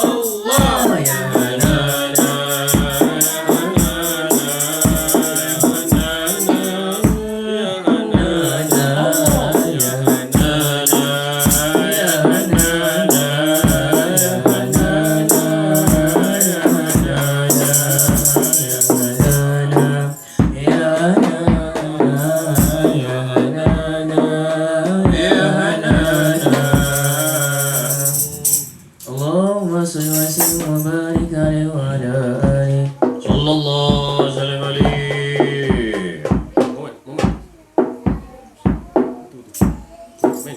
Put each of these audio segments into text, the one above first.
Allah اللهم صل وسلم وبارك عليه وعلى آله صلى الله وسلم عليه. Main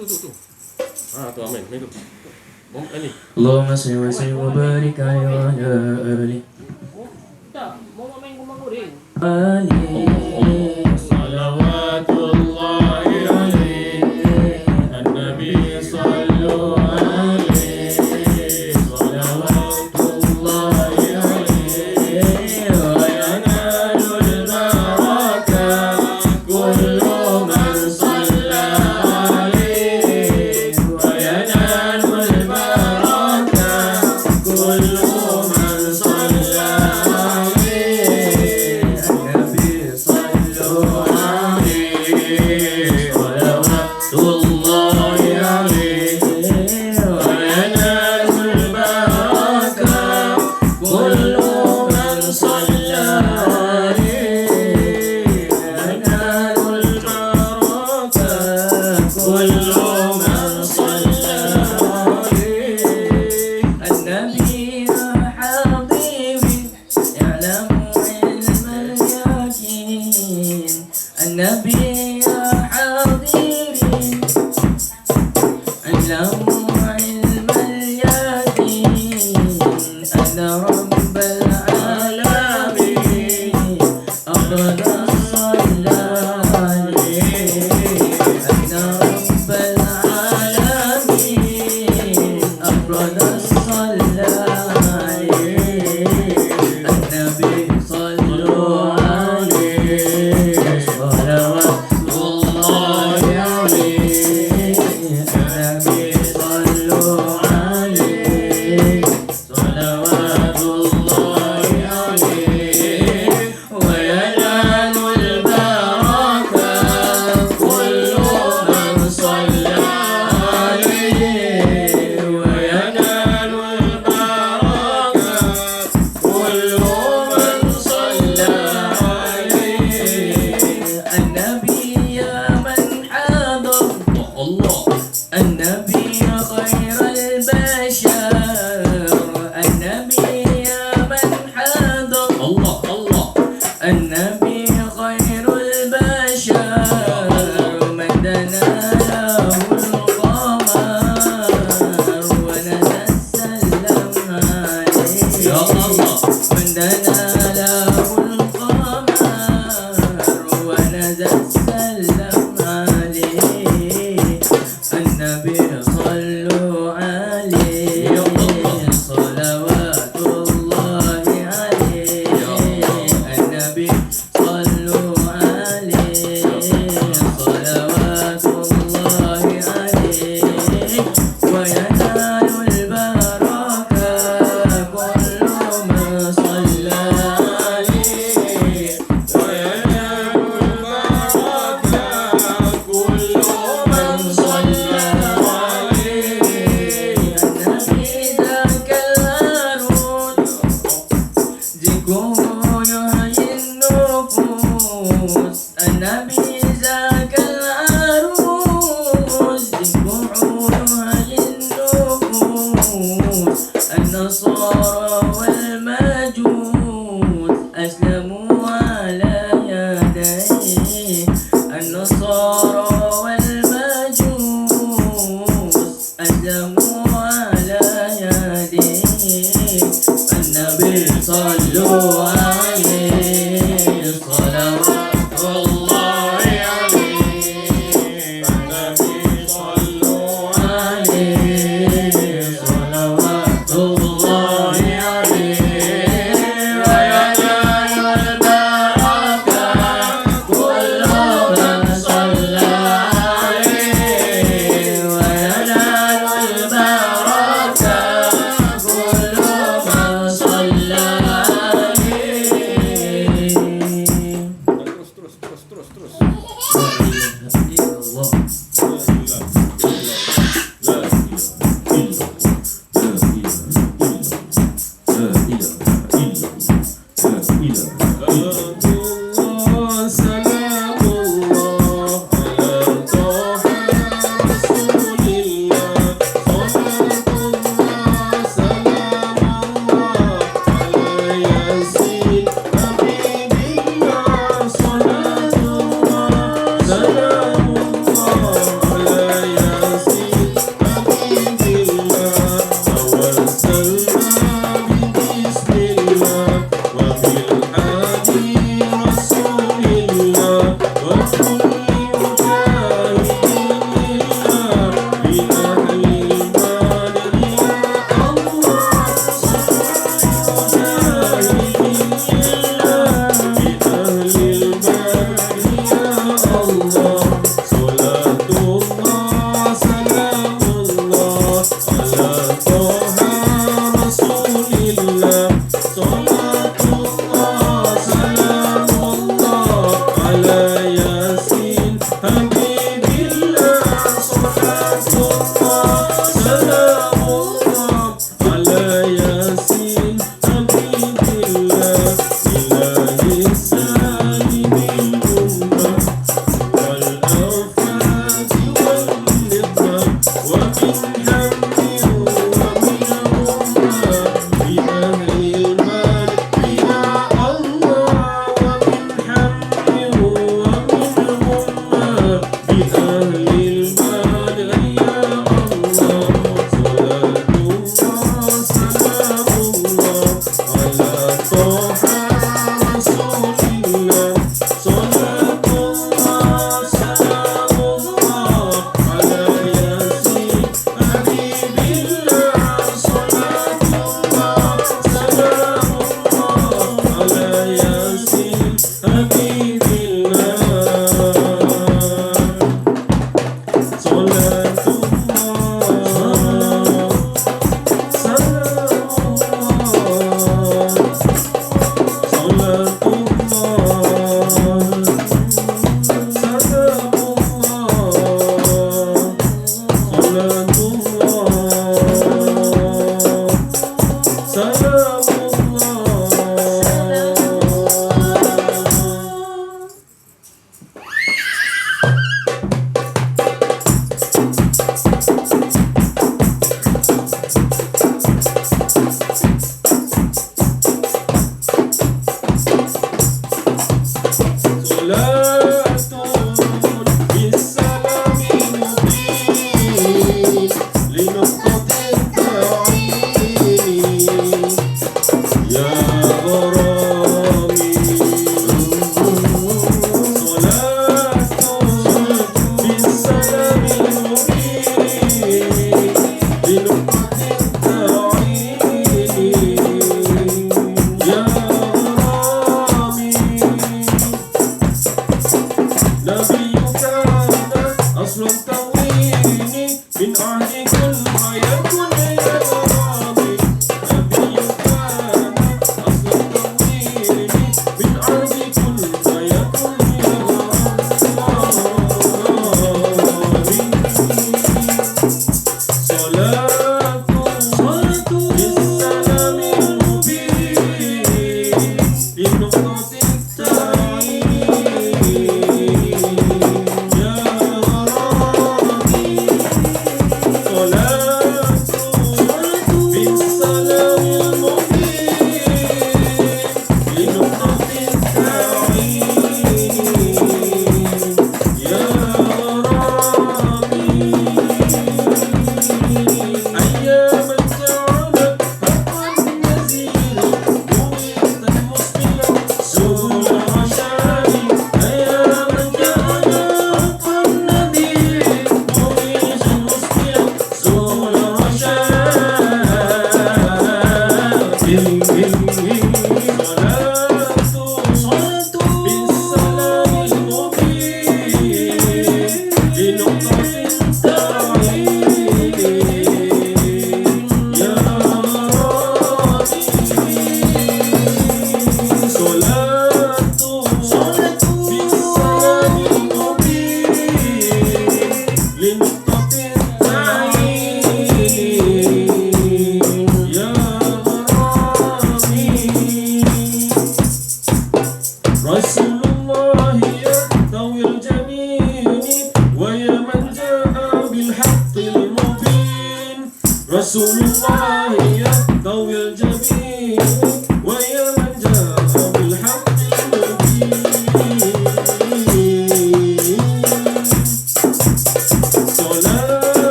terus. Tuh. Tuh main tu. Ini. Allahumma salli wa sallim wa barik alaihi wa ala alihi. Tak, mau main gumang goreng. Salawatullahi alaihi an-nabi sallu alaihi salawatullahi alaihi wa yanalul barakah kullu man salla alaihi wa yanalul barakah kullu man salla alaihi an-nabi sallu alaihi salawatullahi alaihi wa yanalul barakah kullu man salla alaihi yanalul barakah kullu man salla alaihi النبي يا حبيبي اعلم علم اليقين النبي يا حبيبي اعلم علم اليقين أن رب العالمين أفضل الصلاة عليه أن رب العالمين أفضل الصلاة عليه النبي صلوا عليه صلوات الله عليه النبي صلوا عليه صلوات الله عليه وينال البركة كل من صلى عليه وينال البركة كل من صلى عليه النبي يا من حضر الله النبي خير البشر النبي يا من حضر الله النبي خير البشر من دنا له القمر ونزل السلم عليه يا الله من دنا له القمر ونزل السلم عليه النبي صلوا عليه صلوات الله عليه النبي صلوا عليه صلوات الله عليه وينال البركة كل من صلى عليه وينال البركة كل من صلى عليه النبي ذاك الهارون ذكره يحيي النفوس النبي ذاك العروس ذكره يحيي النفوس النصارى والمجوس أسلموا على يديه النصارى والمجوس أسلموا على يديه النبي صلوا عليه صلوات الله عليه النبي صلوا عليه صلوات الله عليه وينال البركة كل من صلى عليه وينال البركة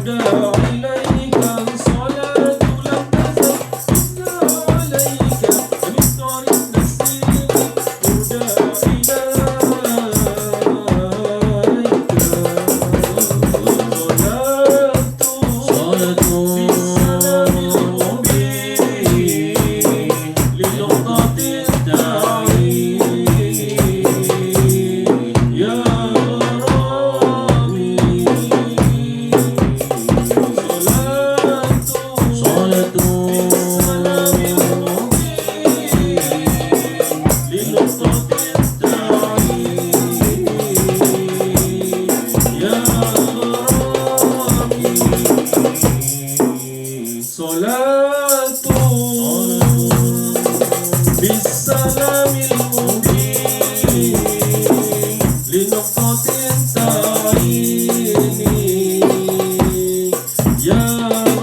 إليك الصلاة لم تزل عليك بمقدار التسليم تهدى إليك صلاة بالسلام المبين لنقطة التعيين يا رامي صلاة بالسلام المبين لنقطة التعيين يا رامي صلاة بالسلام المبين لنقطة التعيين يا رامي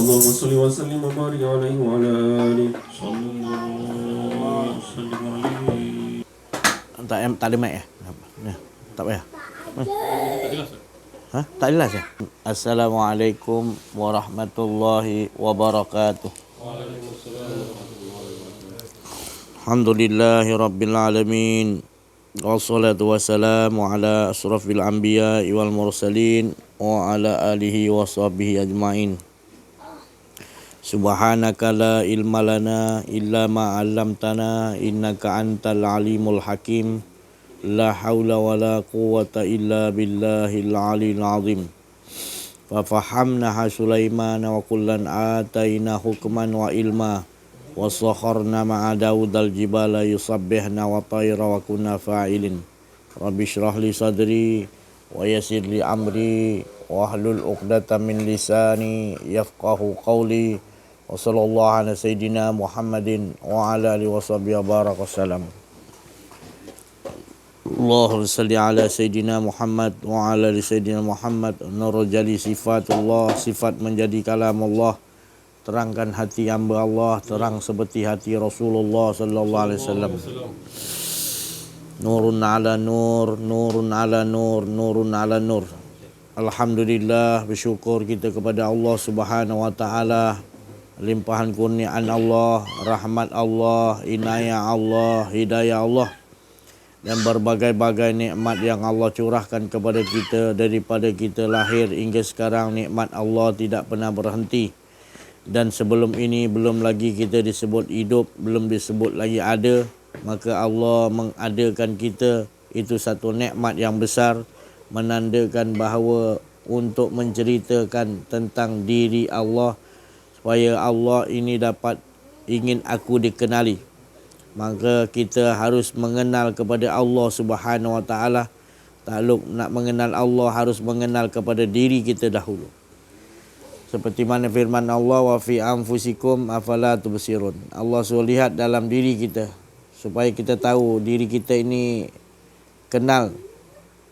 اللهم صل وسلم وبارك عليه وعلى آله صلى الله وسلم عليه. Tak ada mic ya? Tak payah. Tak jelas. Ha? Tak jelas ya? Assalamualaikum warahmatullahi wabarakatuh. Alhamdulillahi rabbil alamin. Wassalatu wassalamu ala asrafil anbiya wal mursalin wa ala alihi wa sahbihi ajma'in. Subhanaka la ilma lana illa ma 'allamtana innaka antal alimul hakim. La haula wa la quwwata illa billahil aliyil azim. Fa fahamnaha Sulaiman wa kullan ataina hukman wa ilma wa sakharna ma'a Daudal jibala yusabbihna wa tayra wa kunna fa'ilin. Rabbi shrah li sadri wa yassir li amri wa hlul 'uqdatam min lisani yafqahu qawli. Wa sallallahu ala sayyidina Muhammadin wa ala alihi wa sahbihi baraka salam. Allahumma salli ala sayyidina Muhammad wa ala ali sayyidina Muhammad. Nurul jali sifatullah, sifat menjadi kalam Allah. Terangkan hati hamba Allah, terang seperti hati Rasulullah sallallahu alaihi wasallam. Nurun ala nur, nurun ala nur, nurun ala nur. Alhamdulillah, bersyukur kita kepada Allah Subhanahu wa taala. Limpahan kurniaan Allah, rahmat Allah, inayah Allah, hidayah Allah, dan berbagai-bagai nikmat yang Allah curahkan kepada kita daripada kita lahir hingga sekarang. Nikmat Allah tidak pernah berhenti. Dan sebelum ini belum lagi kita disebut hidup, belum disebut lagi ada. Maka Allah mengadakan kita, itu satu nikmat yang besar, menandakan bahawa untuk menceritakan tentang diri Allah, supaya Allah ini dapat ingin aku dikenali. Maka kita harus mengenal kepada Allah Subhanahu wa taala. Takluk nak mengenal Allah harus mengenal kepada diri kita dahulu. Seperti mana firman Allah, wa fi anfusikum afala tubsirun. Allah suruh lihat dalam diri kita supaya kita tahu diri kita ini kenal,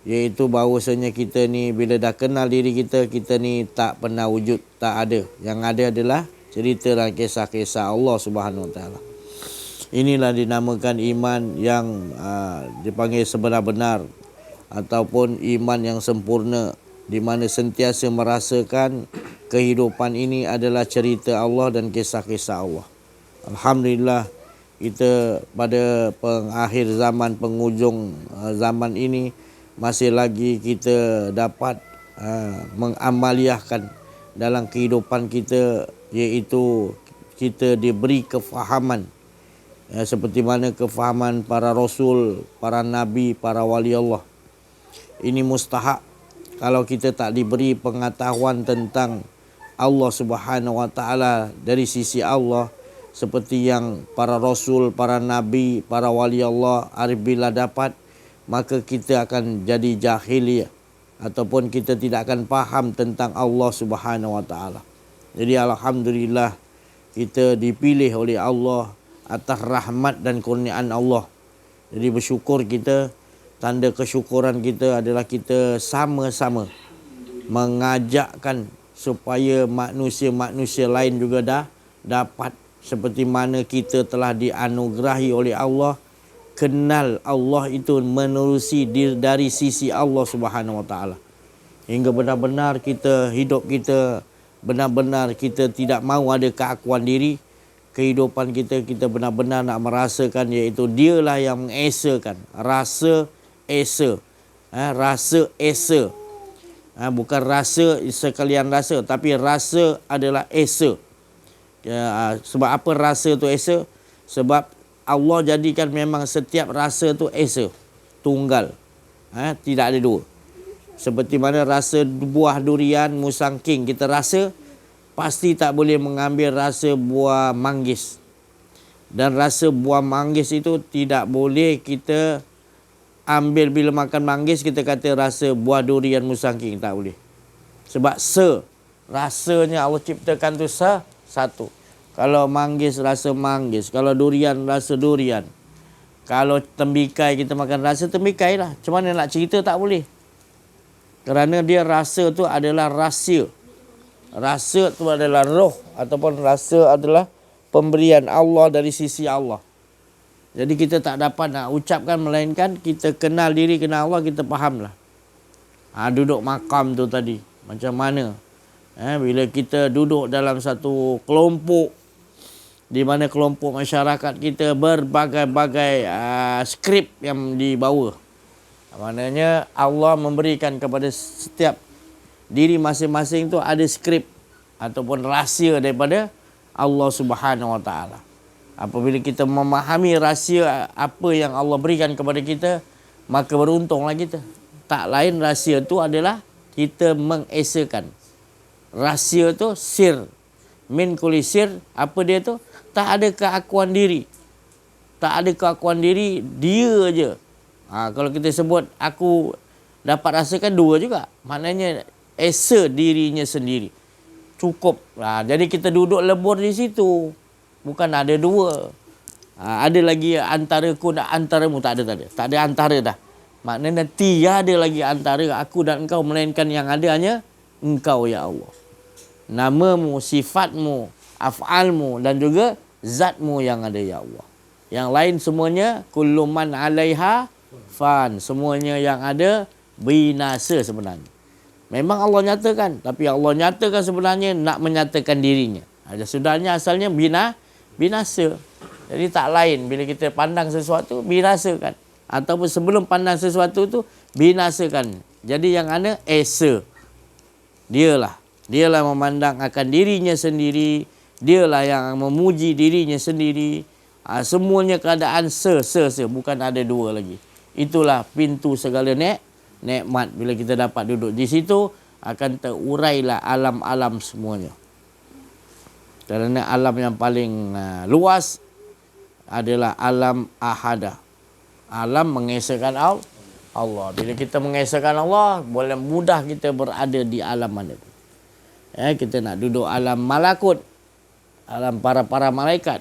iaitu bahawasanya kita ni bila dah kenal diri kita, kita ni tak pernah wujud, tak ada. Yang ada adalah cerita dan kisah-kisah Allah Subhanahu wa taala. Inilah dinamakan iman yang dipanggil sebenar-benar, ataupun iman yang sempurna, di mana sentiasa merasakan kehidupan ini adalah cerita Allah dan kisah-kisah Allah. Alhamdulillah, kita pada pengakhir zaman, penghujung zaman ini, masih lagi kita dapat mengamaliahkan dalam kehidupan kita, iaitu kita diberi kefahaman, seperti mana kefahaman para rasul, para nabi, para wali Allah. Ini mustahak kalau kita tak diberi pengetahuan tentang Allah Subhanahu wa taala dari sisi Allah, seperti yang para rasul, para nabi, para wali Allah bila dapat, maka kita akan jadi jahiliyah, ataupun kita tidak akan faham tentang Allah Subhanahu wa taala. Jadi alhamdulillah, kita dipilih oleh Allah atas rahmat dan kurniaan Allah. Jadi bersyukur kita. Tanda kesyukuran kita adalah kita sama-sama mengajakkan supaya manusia-manusia lain juga dapat seperti mana kita telah dianugerahi oleh Allah kenal Allah itu menerusi dari sisi Allah Subhanahu wa taala. Hingga benar-benar kita hidup kita benar-benar kita tidak mahu ada keakuan diri. Kehidupan kita benar-benar nak merasakan iaitu dialah yang mengesakan. Rasa esa. Rasa esa. Bukan rasa sekalian rasa, tapi rasa adalah esa. Sebab apa rasa tu esa? Sebab Allah jadikan memang setiap rasa tu esa, tunggal. Tidak ada dua. Seperti mana rasa buah durian musangking kita rasa, pasti tak boleh mengambil rasa buah manggis. Dan rasa buah manggis itu tidak boleh kita ambil bila makan manggis kita kata rasa buah durian musangking, tak boleh. Sebab rasanya Allah ciptakan tu satu. Kalau manggis rasa manggis, kalau durian rasa durian. Kalau tembikai kita makan rasa tembikai lah. Macam mana nak cerita tak boleh. Kerana dia rasa tu adalah rahsia. Rasa tu adalah roh ataupun rasa adalah pemberian Allah dari sisi Allah. Jadi kita tak dapat nak ucapkan melainkan kita kenal diri, kenal Allah, kita fahamlah. Duduk makam tu tadi macam mana? Bila kita duduk dalam satu kelompok di mana kelompok masyarakat kita berbagai-bagai skrip yang dibawa. Maknanya Allah memberikan kepada setiap diri masing-masing tu ada skrip ataupun rahsia daripada Allah Subhanahu Wa Taala. Apabila kita memahami rahsia apa yang Allah berikan kepada kita, maka beruntunglah kita. Tak lain rahsia tu adalah kita mengesakan. Rahsia tu sir. Min kulli sir, apa dia tu? Tak ada keakuan diri. Tak ada keakuan diri, dia je. Kalau kita sebut aku dapat rasakan dua juga. Maknanya esa dirinya sendiri. Cukup. Jadi kita duduk lebur di situ. Bukan ada dua. Ada lagi antaraku dan antaramu. Tak ada. Tak ada antara dah. Maknanya tiada lagi antara aku dan engkau. Melainkan yang ada hanya engkau ya Allah. Namamu, sifatmu, af'almu dan juga zatmu yang ada ya Allah. Yang lain semuanya kullu man 'alaiha fan. Semuanya yang ada binasa sebenarnya. Memang Allah nyatakan, tapi Allah nyatakan sebenarnya nak menyatakan dirinya. Sudahnya asalnya binasa. Jadi tak lain bila kita pandang sesuatu binasakan, ataupun sebelum pandang sesuatu tu binasakan. Jadi yang ada esa. Dialah memandang akan dirinya sendiri. Dialah yang memuji dirinya sendiri. Semuanya keadaan bukan ada dua lagi. Itulah pintu segala nikmat. Bila kita dapat duduk di situ, akan terurailah alam-alam semuanya. Kerana alam yang paling luas adalah alam ahadah. Alam mengesahkan Allah. Bila kita mengesahkan Allah, boleh mudah kita berada di alam mana itu. Kita nak duduk alam malakut, alam para malaikat.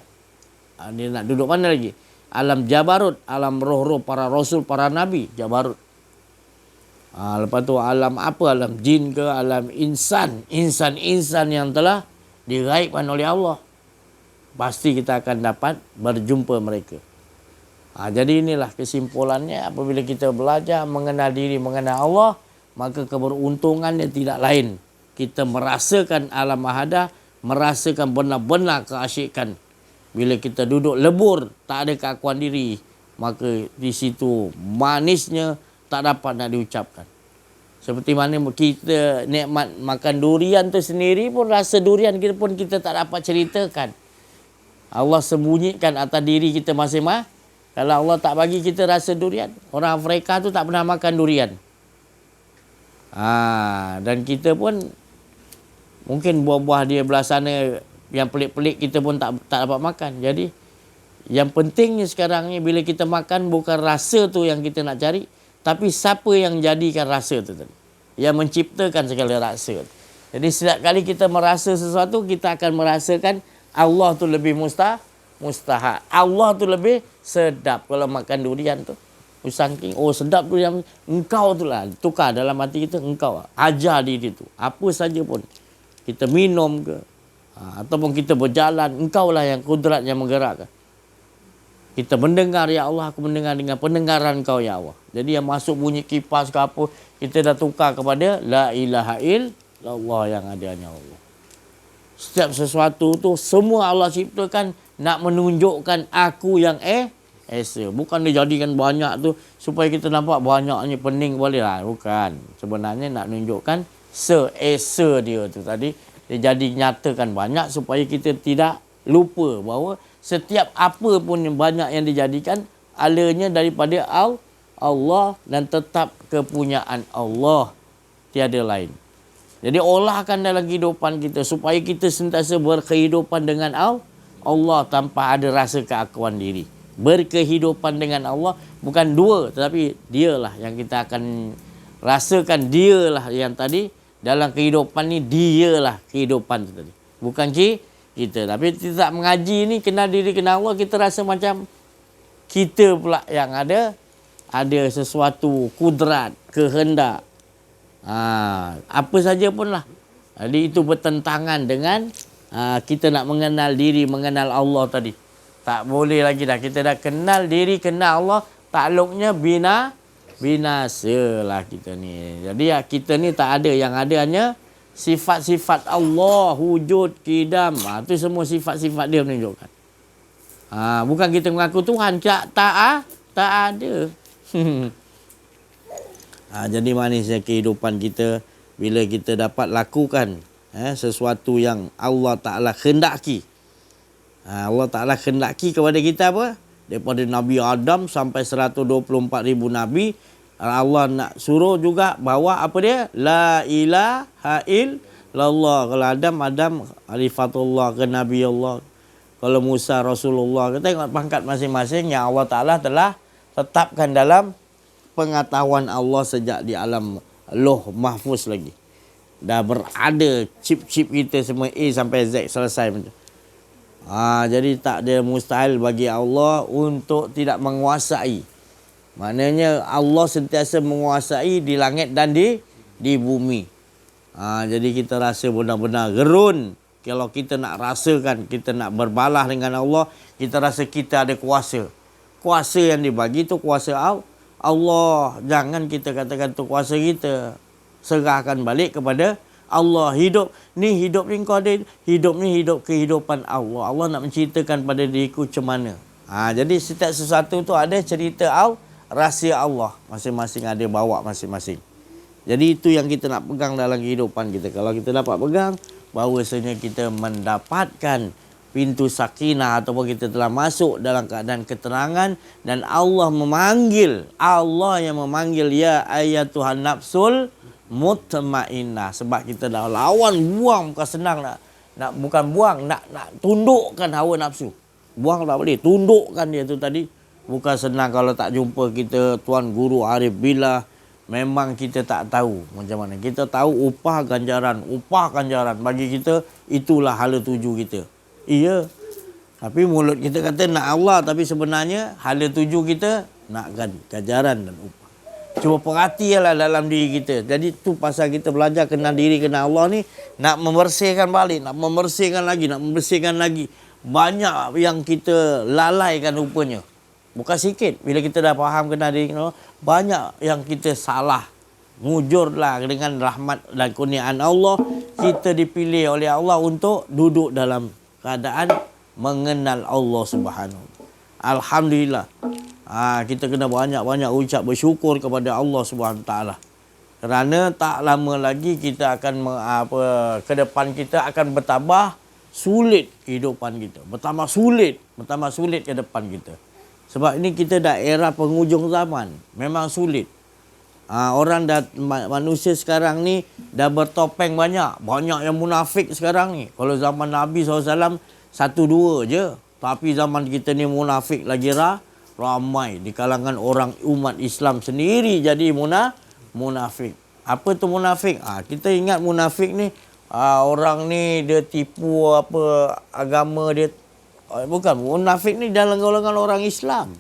Dia nak duduk mana lagi? Alam jabarut, alam roh-roh para rasul, para nabi, jabarut. Lepas tu alam apa? Alam jin ke? Alam insan. Insan yang telah diraibkan oleh Allah. Pasti kita akan dapat berjumpa mereka. Jadi inilah kesimpulannya. Apabila kita belajar mengenal diri, mengenal Allah, maka keberuntungannya tidak lain. Kita merasakan alam ahadah, merasakan benar-benar keasyikan. Bila kita duduk lebur, tak ada keakuan diri, maka di situ manisnya tak dapat nak diucapkan. Seperti mana kita nikmat makan durian tu sendiri pun, rasa durian kita pun kita tak dapat ceritakan. Allah sembunyikan atas diri kita masing-masing. Kalau Allah tak bagi kita rasa durian, orang Afrika tu tak pernah makan durian. Dan kita pun mungkin buah-buah dia belah sana yang pelik-pelik kita pun tak dapat makan. Jadi yang pentingnya sekarang ni bila kita makan bukan rasa tu yang kita nak cari, tapi siapa yang jadikan rasa tu tadi, yang menciptakan segala rasa. Jadi setiap kali kita merasa sesuatu, kita akan merasakan Allah tu lebih mustahak. Allah tu lebih sedap. Kalau makan durian tu, usangking, sedap durian, engkau tu lah. Tukar dalam hati kita, engkau ajar diri tu. Apa saja pun. Kita minum ke, ataupun kita berjalan, engkau lah yang kudrat yang menggerakkan. Kita mendengar, ya Allah, aku mendengar dengan pendengaran kau, ya Allah. Jadi yang masuk bunyi kipas ke apa, kita dah tukar kepada la ilaha illallah yang ada hanya Allah. Setiap sesuatu tu semua Allah ciptakan nak menunjukkan aku yang esa. Bukan dia jadikan banyak tu supaya kita nampak banyaknya pening boleh lah. Bukan. Sebenarnya nak menunjukkan se-esa dia tu tadi. Dia jadi nyatakan banyak supaya kita tidak lupa bahawa setiap apa pun yang banyak yang dijadikan alanya daripada Allah dan tetap kepunyaan Allah, tiada lain. Jadi olahkan dalam kehidupan kita supaya kita sentiasa berkehidupan dengan Allah tanpa ada rasa keakuan diri. Berkehidupan dengan Allah bukan dua, tetapi dialah yang kita akan rasakan, dialah yang tadi dalam kehidupan ni, dialah kehidupan tu tadi. Bukan kita. Tapi tidak mengaji ni, kenal diri, kenal Allah, kita rasa macam kita pula yang ada sesuatu kudrat, kehendak. Apa saja pun lah. Jadi itu bertentangan dengan kita nak mengenal diri, mengenal Allah tadi. Tak boleh lagi dah. Kita dah kenal diri, kenal Allah, takluknya binasa lah kita ni. Jadi kita ni tak ada, yang ada hanya sifat-sifat Allah, wujud, kidam. Itu semua sifat-sifat dia menunjukkan. Bukan kita mengaku Tuhan. Tak ada. Jadi manisnya kehidupan kita bila kita dapat lakukan sesuatu yang Allah Ta'ala khendaki. Allah Ta'ala khendaki kepada kita apa? Daripada Nabi Adam sampai 124,000 Nabi, Allah nak suruh juga bawa apa dia? La ilaha illallah. Kalau Adam Khalifatullah ke Nabi Allah. Kalau Musa Rasulullah. Kita tengok pangkat masing-masing yang Allah Ta'ala telah tetapkan dalam pengetahuan Allah sejak di alam Lauh Mahfuz lagi. Dah berada chip-chip kita semua A sampai Z selesai macam. Jadi tak ada mustahil bagi Allah untuk tidak menguasai. Maknanya Allah sentiasa menguasai di langit dan di bumi. Jadi kita rasa benar-benar gerun. Kalau kita nak rasakan, kita nak berbalah dengan Allah, kita rasa kita ada kuasa. Kuasa yang dibagi tu kuasa Allah. Jangan kita katakan tu kuasa kita. Serahkan balik kepada Allah. Hidup ni kau ada. Hidup ni kehidupan Allah. Allah nak menceritakan pada diriku macam mana. Jadi setiap sesuatu tu ada cerita rahsia Allah. Masing-masing ada bawa masing-masing. Jadi itu yang kita nak pegang dalam kehidupan kita. Kalau kita dapat pegang, bahawasanya kita mendapatkan pintu sakinah ataupun kita telah masuk dalam keadaan keterangan dan Allah memanggil. Allah yang memanggil, ya ayatuhan nafsul mutmainnah. Sebab kita dah lawan, buang, bukan senang nak bukan buang, nak tundukkan hawa nafsu. Buang tak boleh, tundukkan dia tu tadi. Bukan senang kalau tak jumpa kita Tuan Guru Arif Billah. Memang kita tak tahu macam mana. Kita tahu upah ganjaran bagi kita, itulah hala tuju kita. Iya. Tapi mulut kita kata nak Allah, tapi sebenarnya hala tuju kita nak ganjaran dan upah. Cuba perhatilah dalam diri kita. Jadi tu pasal kita belajar kenal diri, kenal Allah ni, nak membersihkan balik, nak membersihkan lagi. Banyak yang kita lalaikan rupanya. Bukan sikit. Bila kita dah faham kenal diri Allah, banyak yang kita salah. Mujurlah dengan rahmat dan kurniaan Allah. Kita dipilih oleh Allah untuk duduk dalam keadaan mengenal Allah Subhanahu. Alhamdulillah. Kita kena banyak-banyak ucap bersyukur kepada Allah Subhanahu Taala. Kerana tak lama lagi kita akan ke depan kita akan bertambah sulit kehidupan kita. Bertambah sulit ke depan kita. Sebab ini kita dah era penghujung zaman. Memang sulit. Manusia sekarang ni dah bertopeng banyak. Banyak yang munafik sekarang ni. Kalau zaman Nabi SAW, 1-2 je. Tapi zaman kita ni munafik lagi ramai. Di kalangan orang umat Islam sendiri jadi munafik. Apa tu munafik? Kita ingat munafik ni, orang ni dia tipu apa agama dia. Bukan, munafik ni dalam golongan orang Islam.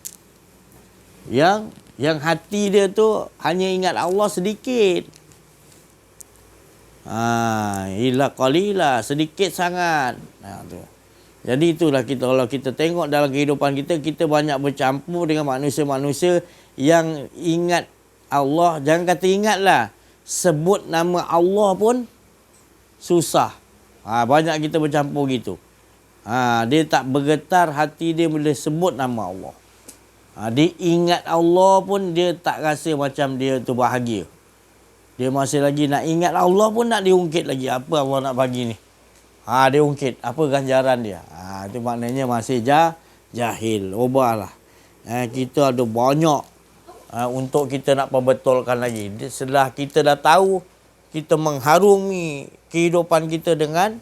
Yang hati dia tu hanya ingat Allah sedikit. Ila qalila, sedikit sangat. Tu. Jadi itulah kita, kalau kita tengok dalam kehidupan kita, kita banyak bercampur dengan manusia-manusia yang ingat Allah. Jangan kata ingatlah, sebut nama Allah pun susah. Banyak kita bercampur gitu. Dia tak bergetar hati dia bila sebut nama Allah. Dia ingat Allah pun dia tak rasa macam dia tu bahagia. Dia masih lagi nak ingat Allah pun nak diungkit lagi. Apa Allah nak bagi ni? Dia ungkit. Apa ganjaran dia? Itu maknanya masih jahil. Ubahlah. Kita ada banyak untuk kita nak perbetulkan lagi. Setelah kita dah tahu, kita mengharungi kehidupan kita dengan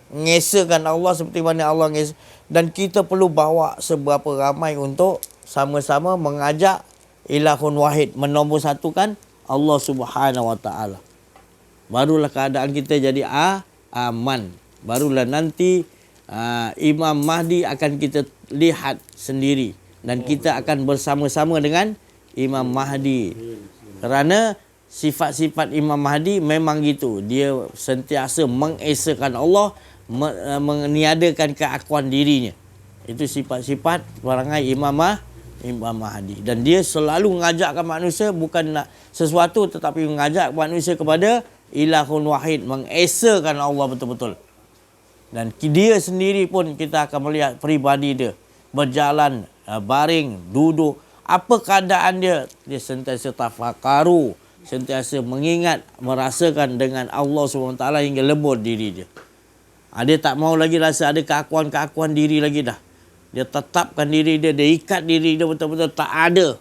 mengesahkan Allah seperti mana Allah mengesah. Dan kita perlu bawa seberapa ramai untuk sama-sama mengajak ilahun wahid, menombor satukan Allah Subhanahu Wa Taala. Barulah keadaan kita jadi aman. Barulah nanti Imam Mahdi akan kita lihat sendiri. Dan kita akan bersama-sama dengan Imam Mahdi. Kerana sifat-sifat Imam Mahdi memang gitu. Dia sentiasa mengesahkan Allah, meniadakan keakuan dirinya. Itu sifat-sifat perangai Imam Mahdi. Dan dia selalu mengajakkan manusia bukan nak sesuatu, tetapi mengajak manusia kepada ilahun wahid, mengesahkan Allah betul-betul. Dan dia sendiri pun kita akan melihat peribadi dia. Berjalan, baring, duduk. Apa keadaan dia? Dia sentiasa tafakaru, sentiasa mengingat, merasakan dengan Allah SWT hingga lebur diri dia. Dia tak mau lagi rasa ada keakuan-keakuan diri lagi dah. Dia tetapkan diri dia, dia ikat diri dia betul-betul tak ada.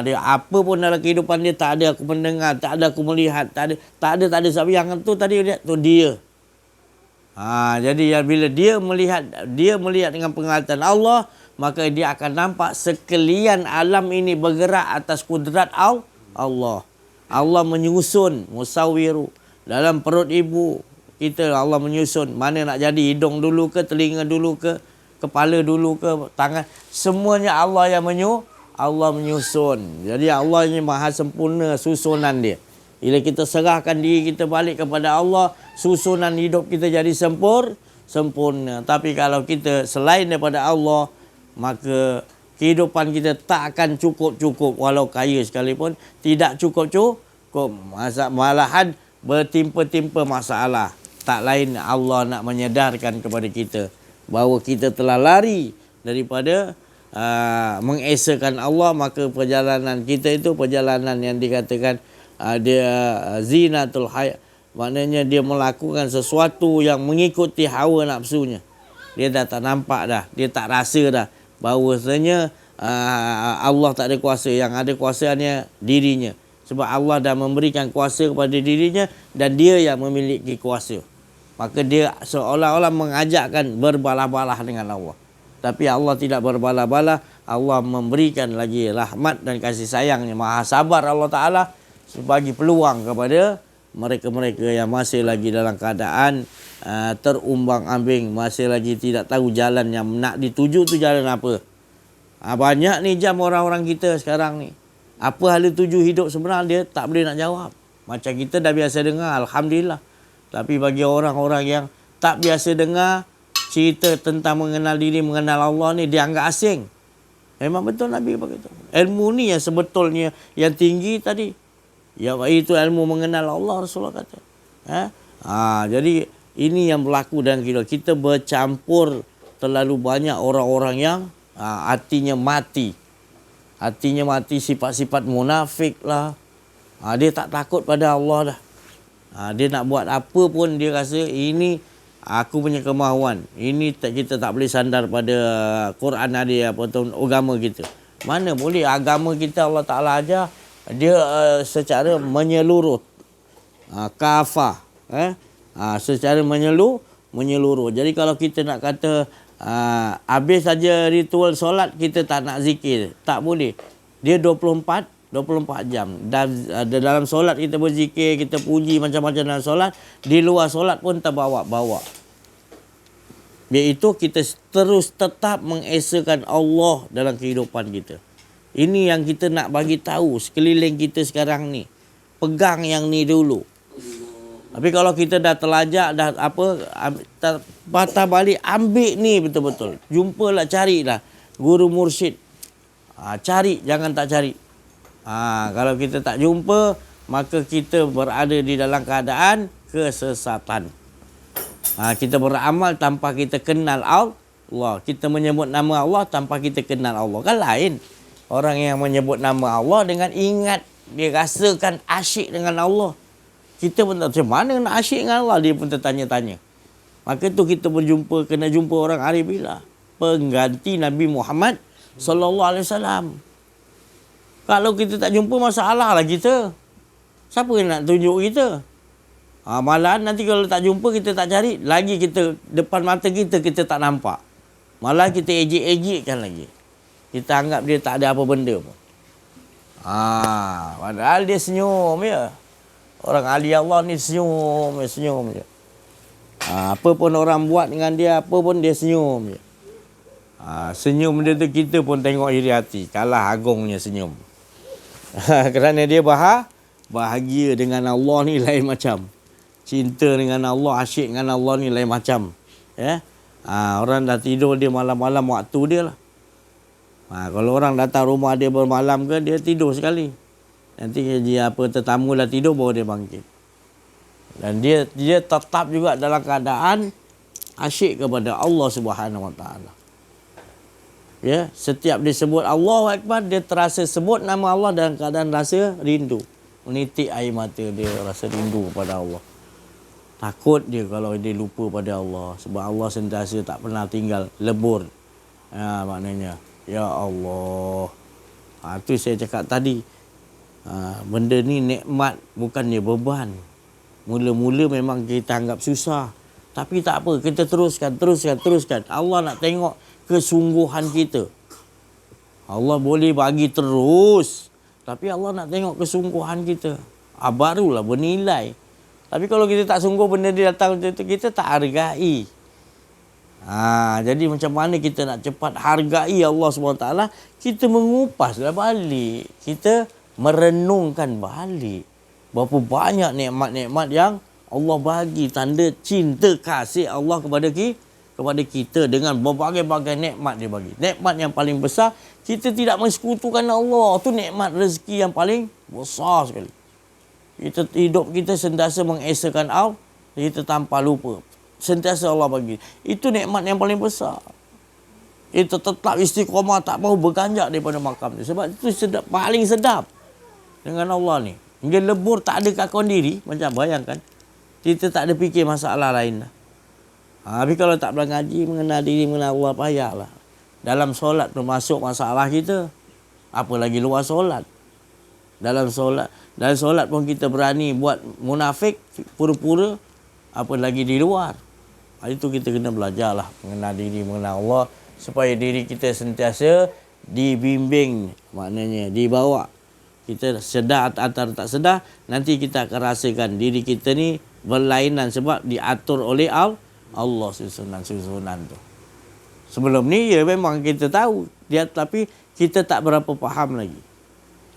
Dia apa pun dalam kehidupan dia tak ada aku mendengar, tak ada aku melihat, tak ada sebab yang tu tadi lihat tu dia. Jadi bila dia melihat dengan penglihatan Allah, maka dia akan nampak sekalian alam ini bergerak atas kudrat Allah. Allah menyusun musawiru dalam perut ibu kita. Allah menyusun mana nak jadi, hidung dulu ke, telinga dulu ke, kepala dulu ke, tangan, semuanya Allah yang menyusun. Jadi Allah ini maha sempurna susunan dia. Bila kita serahkan diri kita balik kepada Allah, susunan hidup kita jadi sempurna. Tapi kalau kita selain daripada Allah, maka kehidupan kita tak akan cukup. Walau kaya sekalipun, tidak cukup. Malahan bertimpa-timpa masalah. Tak lain Allah nak menyedarkan kepada kita bahawa kita telah lari daripada mengesahkan Allah. Maka perjalanan kita itu perjalanan yang dikatakan dia zinatul hayat. Maknanya dia melakukan sesuatu yang mengikuti hawa nafsunya. Dia dah tak nampak dah, dia tak rasa dah bahawasanya Allah tak ada kuasa. Yang ada kuasa hanya dirinya. Sebab Allah dah memberikan kuasa kepada dirinya dan dia yang memiliki kuasa. Maka dia seolah-olah mengajakkan berbalah-balah dengan Allah. Tapi Allah tidak berbalah-balah. Allah memberikan lagi rahmat dan kasih sayangnya. Maha sabar Allah Ta'ala bagi peluang kepada mereka-mereka yang masih lagi dalam keadaan terumbang-ambing, masih lagi tidak tahu jalan yang nak dituju tu jalan apa. Banyak ni jam orang-orang kita sekarang ni. Apa hala tuju hidup sebenar dia tak boleh nak jawab. Macam kita dah biasa dengar, Alhamdulillah. Tapi bagi orang-orang yang tak biasa dengar cerita tentang mengenal diri, mengenal Allah ni, dia anggap asing. Memang betul Nabi begitu. Ilmu ni yang sebetulnya yang tinggi tadi. Itu ilmu mengenal Allah, Rasulullah kata. Jadi ini yang berlaku dalam kehidupan. Kita bercampur terlalu banyak orang-orang yang hatinya mati. Hatinya mati, sifat-sifat munafik lah. Dia tak takut pada Allah dah. Dia nak buat apa pun dia rasa ini aku punya kemahuan. Ini kita tak boleh sandar pada Quran ada ataupun agama kita. Mana boleh agama kita Allah Ta'ala ajar. Dia secara menyeluruh, kafah, secara menyeluruh. Jadi kalau kita nak kata habis saja ritual solat, kita tak nak zikir, tak boleh. Dia 24 jam. Dan dalam solat kita berzikir, kita puji macam-macam dalam solat. Di luar solat pun terbawa-bawa. Iaitu kita terus tetap mengesahkan Allah dalam kehidupan kita. Ini yang kita nak bagi tahu sekeliling kita sekarang ni. Pegang yang ni dulu. Tapi kalau kita dah terlajak, dah patah balik, ambil ni betul-betul. Jumpalah, carilah guru mursyid. Cari, jangan tak cari. Kalau kita tak jumpa, maka kita berada di dalam keadaan kesesatan. Kita beramal tanpa kita kenal Allah. Kita menyebut nama Allah tanpa kita kenal Allah. Kan lain. Orang yang menyebut nama Allah dengan ingat, dia rasakan asyik dengan Allah. Kita pun tak tahu macam mana nak asyik dengan Allah. Dia pun tertanya-tanya. Maka tu kita kena jumpa orang hari bila? Pengganti Nabi Muhammad SAW. Kalau kita tak jumpa, masalah lah kita. Siapa yang nak tunjuk kita? Malahan nanti kalau tak jumpa, kita tak cari, lagi kita depan mata kita tak nampak. Malah kita ejek-ejekkan lagi. Kita anggap dia tak ada apa benda pun. Padahal dia senyum je. Orang ahli Allah ni senyum je. Apa pun orang buat dengan dia, apa pun dia senyum je. Senyum dia tu kita pun tengok iri hati. Kalah agungnya senyum. Kerana dia bahagia dengan Allah ni lain macam. Cinta dengan Allah, asyik dengan Allah ni lain macam. Ya. Orang dah tidur, dia malam-malam waktu dia lah. Kalau orang datang rumah dia bermalam ke, dia tidur sekali. Nanti dia tetamu dah tidur, baru dia bangkit. Dan dia tetap juga dalam keadaan asyik kepada Allah Subhanahu Wa Taala. Ya, setiap disebut Allahu Akbar, dia terasa sebut nama Allah dalam keadaan rasa rindu. Menitik air mata dia, rasa rindu kepada Allah. Takut dia kalau dia lupa pada Allah. Sebab Allah sentiasa tak pernah tinggal, lebur. Maknanya, ya Allah. Itu saya cakap tadi. Benda ni nikmat, bukannya beban. Mula-mula memang kita anggap susah. Tapi tak apa, kita teruskan. Allah nak tengok kesungguhan kita. Allah boleh bagi terus. Tapi Allah nak tengok kesungguhan kita. Barulah bernilai. Tapi kalau kita tak sungguh, benda dia datang macam tu, kita tak hargai. Jadi macam mana kita nak cepat hargai Allah SWT? Kita mengupaslah balik. Kita merenungkan balik. Berapa banyak nikmat-nikmat yang Allah bagi. Tanda cinta kasih Allah kepada kita dengan berbagai-bagai nikmat dia bagi. Nikmat yang paling besar, kita tidak mensekutukan Allah. Itu nikmat rezeki yang paling besar sekali. Hidup kita sentiasa mengesakan Allah, kita tanpa lupa. Sentiasa Allah bagi. Itu nikmat yang paling besar. Kita tetap istiqamah, tak mahu berganjak daripada makam dia. Sebab itu paling sedap dengan Allah ni. Hingga lebur, tak ada kakuan diri. Macam bayangkan, kita tak ada fikir masalah lain lah. Tapi kalau tak pernah ngaji, mengenal diri, mengenal Allah, payahlah. Dalam solat termasuk masalah kita. Apalagi luar solat. Dalam solat pun kita berani buat munafik, pura-pura, apa lagi di luar. Itu kita kena belajarlah mengenal diri, mengenal Allah, supaya diri kita sentiasa dibimbing, maknanya dibawa. Kita sedar atau tak sedar, nanti kita akan rasakan diri kita ni berlainan sebab diatur oleh Allah susunan tu. Sebelum ni ya memang kita tahu dia, tapi kita tak berapa faham lagi.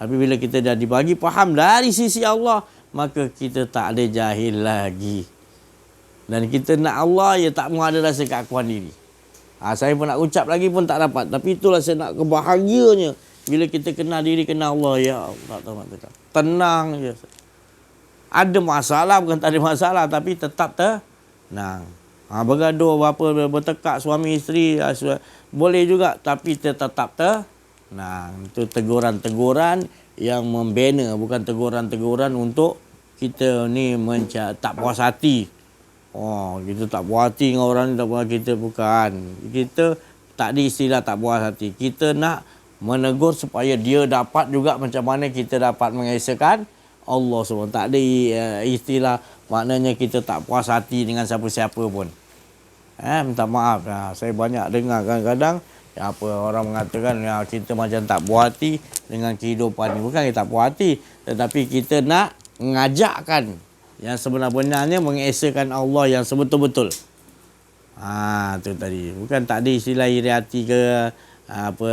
Tapi bila kita dah dibagi faham dari sisi Allah, maka kita tak ada jahil lagi. Dan kita nak Allah, ya tak mahu ada rasa keakuan diri. Saya pun nak ucap lagi pun tak dapat. Tapi itulah saya nak kebahagiaannya. Bila kita kenal diri, kenal Allah, ya Allah. Tenang je. Ada masalah, bukan tak ada masalah. Tapi tetap tenang. Bergaduh, bertekak suami isteri, boleh juga. Tapi tetap tenang. Itu teguran-teguran yang membina, bukan teguran-teguran untuk kita ni tak puas hati. Kita tak puas hati dengan orang ni, tak puas, kita bukan. Kita tak ada istilah tak puas hati. Kita nak menegur supaya dia dapat juga macam mana kita dapat mengesahkan Allah SWT. Tak ada istilah maknanya kita tak puas hati dengan siapa-siapa pun. Minta maaf. Saya banyak dengar kadang-kadang orang mengatakan kita macam tak puas hati dengan kehidupan ni. Bukan kita tak puas hati, tetapi kita nak mengajakkan yang sebenar-benarnya, mengesahkan Allah yang sebetul-betul. Tu tadi. Bukan tak ada istilah iri hati ke,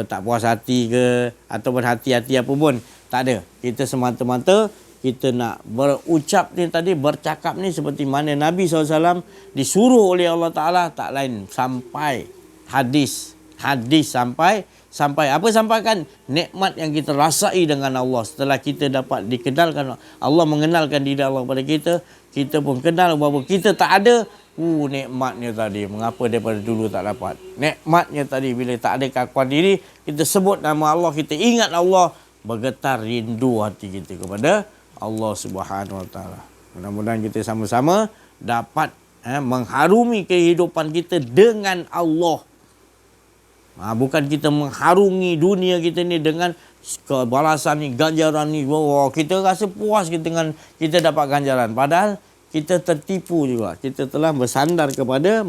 tak puas hati ke, ataupun hati-hati apa pun. Tak ada. Kita semata-mata kita nak berucap ni tadi, bercakap ni seperti mana Nabi SAW disuruh oleh Allah Ta'ala, tak lain sampai hadis sampai apa sampaikan nikmat yang kita rasai dengan Allah setelah kita dapat dikenalkan Allah, mengenalkan diri Allah kepada kita, kita pun kenal bahawa kita tak ada. Nikmatnya tadi, mengapa daripada dulu tak dapat nikmatnya tadi, bila tak ada keakuan diri, kita sebut nama Allah, kita ingat Allah, bergetar rindu hati kita kepada Allah Subhanahu Wa Taala. Mudah-mudahan kita sama-sama dapat mengharumi kehidupan kita dengan Allah. Bukan kita mengharungi dunia kita ni dengan balasan ni, ganjaran ni. Kita rasa puas dengan kita dapat ganjaran. Padahal kita tertipu juga. Kita telah bersandar kepada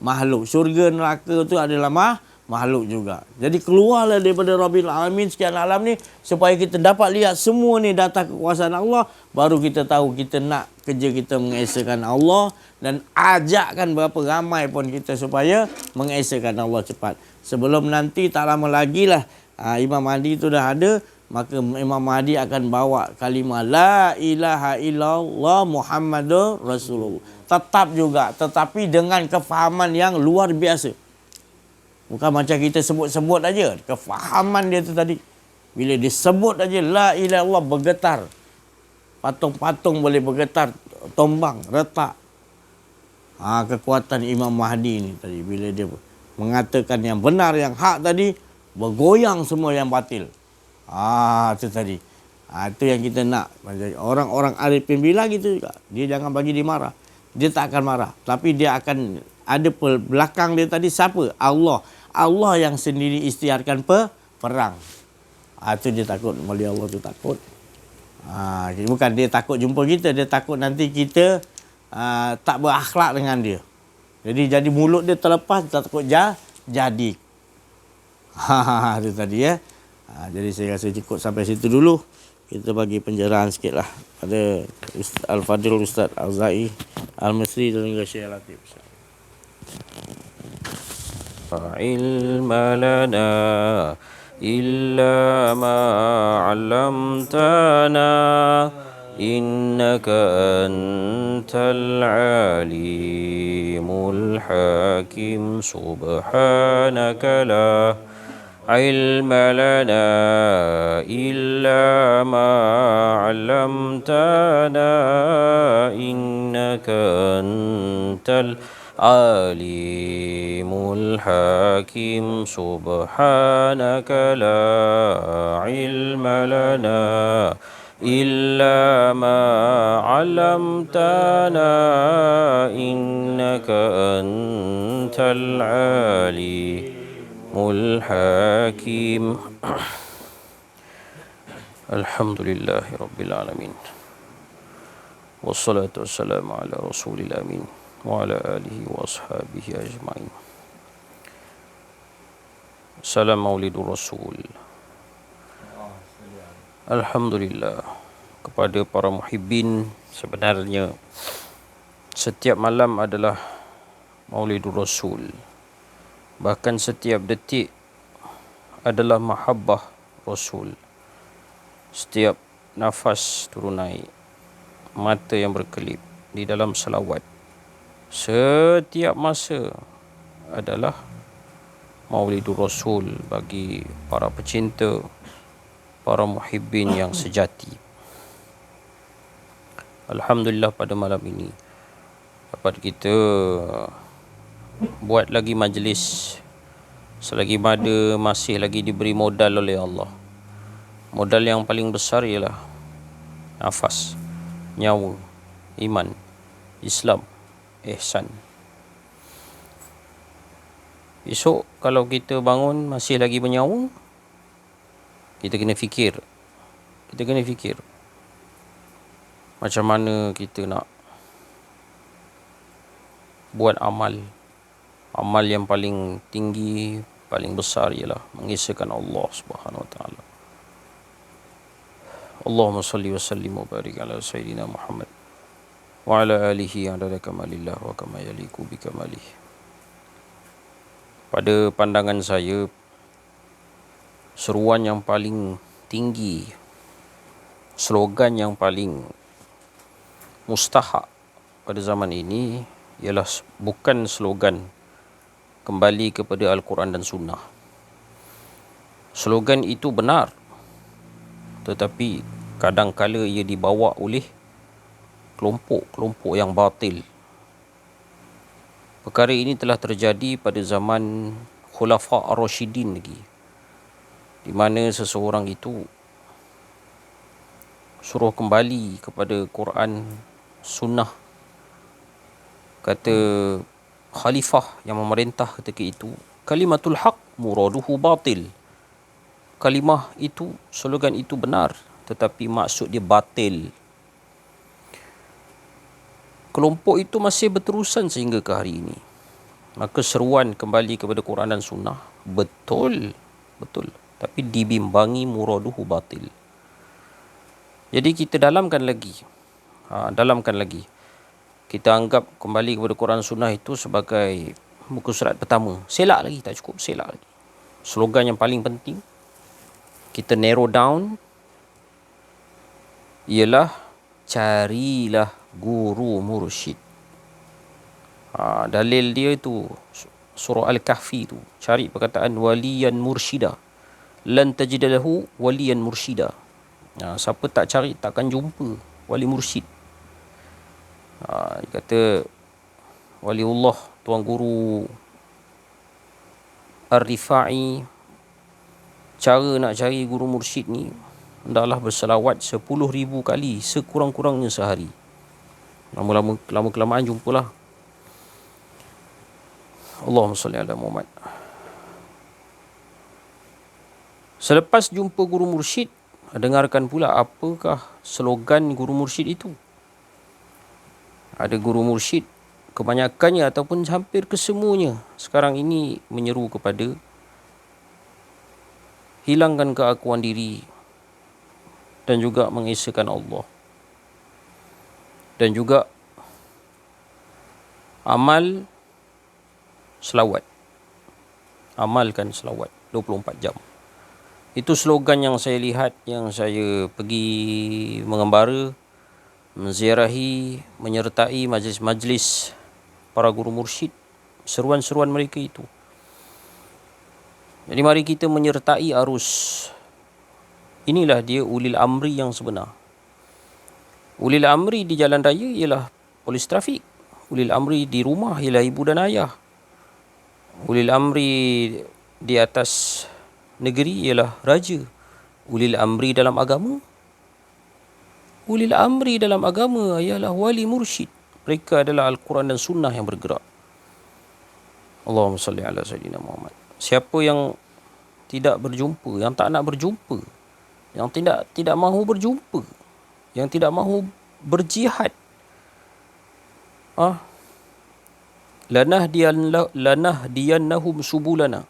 makhluk. Syurga neraka tu adalah makhluk juga. Jadi keluarlah daripada Rabbil Alamin sekian alam ni supaya kita dapat lihat semua ni data kekuasaan Allah. Baru kita tahu kita nak kerja kita mengesakan Allah dan ajakkan berapa ramai pun kita supaya mengesakan Allah cepat. Sebelum nanti tak lama lagi lah Imam Mahdi tu dah ada, maka Imam Mahdi akan bawa kalimah La ilaha illallah Muhammadur Rasulullah. Tetap juga, tetapi dengan kefahaman yang luar biasa. Bukan macam kita sebut-sebut aja. Kefahaman dia tu tadi. Bila disebut aja La ilaha illallah, bergetar. Patung-patung boleh bergetar, tombang, retak. Kekuatan Imam Mahdi ni tadi. Bila dia mengatakan yang benar, yang hak tadi, bergoyang semua yang batil. Itu tadi. Itu yang kita nak. Orang-orang arifin bilang gitu juga. Dia jangan bagi dia marah. Dia tak akan marah. Tapi dia akan ada belakang dia tadi siapa? Allah. Allah yang sendiri istiharkan perang. Itu dia takut. Wali Allah tu takut. Bukan dia takut jumpa kita. Dia takut nanti kita tak berakhlak dengan dia. Jadi mulut dia terlepas, dia takut jadi. Itu tadi ya. Jadi saya rasa cukup sampai situ dulu. Kita bagi penjelasan sikit lah pada Al-Fadil Ustaz Al-Zai Al-Misri dan juga Syekh Latif. Ilma lana illa ma 'allamtana innaka antal alimul hakim subhanaka la ilma lana illa ma 'allamtana innaka antal alimul hakim subhanaka la ilma lana illa ma 'allamtana innaka antal alimul hakim. Alhamdulillahi rabbil alamin. Wassalatu wassalamu ala rasulil amin wa ala alihi wa ashabihi ajma'in. Salam Maulidur Rasul. Alhamdulillah, kepada para muhibbin, sebenarnya setiap malam adalah Maulidur Rasul. Bahkan setiap detik adalah mahabbah Rasul. Setiap nafas turun naik, mata yang berkelip di dalam salawat, setiap masa adalah Maulidur Rasul bagi para pecinta, para muhibbin yang sejati. Alhamdulillah, pada malam ini dapat kita buat lagi majlis selagi mana masih lagi diberi modal oleh Allah. Modal yang paling besar ialah nafas, nyawa, iman, Islam, ihsan. Esok kalau kita bangun masih lagi bernyawa, kita kena fikir. Macam mana kita nak buat amal. Amal yang paling tinggi, paling besar ialah mengesahkan Allah Subhanahu Wa Taala. Allahumma salli wa sallim wa barik ala Sayyidina Muhammad wa ala alihi adada kamalillah wa kama yaliku bi kamalih. Pada pandangan saya, seruan yang paling tinggi slogan yang paling mustahak pada zaman ini ialah bukan slogan kembali kepada Al-Quran dan Sunnah. Slogan itu benar, tetapi kadang-kala ia dibawa oleh kelompok-kelompok yang batil. Perkara ini telah terjadi pada zaman Khulafa' Ar-Rasyidin lagi, di mana seseorang itu suruh kembali kepada Quran, Sunnah. Kata khalifah yang memerintah ketika itu, kalimatul haq muraduhu batil. Kalimah itu, slogan itu benar, tetapi maksud dia batil. Kelompok itu masih berterusan sehingga ke hari ini. Maka seruan kembali kepada Quran dan Sunnah betul, tapi dibimbangi muraduhu batil. Jadi kita dalamkan lagi. Kita anggap kembali kepada Quran Sunnah itu sebagai muka surat pertama. Selak lagi, tak cukup, selak lagi. Slogan yang paling penting kita narrow down ialah carilah guru mursyid. Dalil dia itu surah Al-Kahfi itu, cari perkataan waliyan mursyida. Lan tajida lahu waliyan mursyida. Siapa tak cari takkan jumpa wali mursyid. Dia kata waliullah, tuan guru Ar-Rifa'i, cara nak cari guru mursyid ni hendaklah berselawat 10,000 kali sekurang-kurangnya sehari. Lama-kelamaan jumpalah. Allahumma salli ala Muhammad. Selepas jumpa guru mursyid, dengarkan pula apakah slogan guru mursyid itu. Ada guru mursyid, kebanyakannya ataupun hampir kesemuanya sekarang ini menyeru kepada hilangkan keakuan diri dan juga mengesahkan Allah. Dan juga amal selawat. Amalkan selawat 24 jam. Itu slogan yang saya lihat, yang saya pergi mengembara, menziarahi, menyertai majlis-majlis para guru mursyid, seruan-seruan mereka itu. Jadi mari kita menyertai arus. Inilah dia ulil amri yang sebenar. Ulil amri di jalan raya ialah polis trafik. Ulil amri di rumah ialah ibu dan ayah. Ulil amri di atas negeri ialah raja. Ulil amri dalam agama ialah wali mursyid. Mereka adalah Al-Quran dan Sunnah yang bergerak. Allahumma salli ala Sayyidina Muhammad. Siapa yang tidak berjumpa, yang tak nak berjumpa, yang tidak mahu berjumpa, yang tidak mahu berjihad, lanahdiyannahum subulana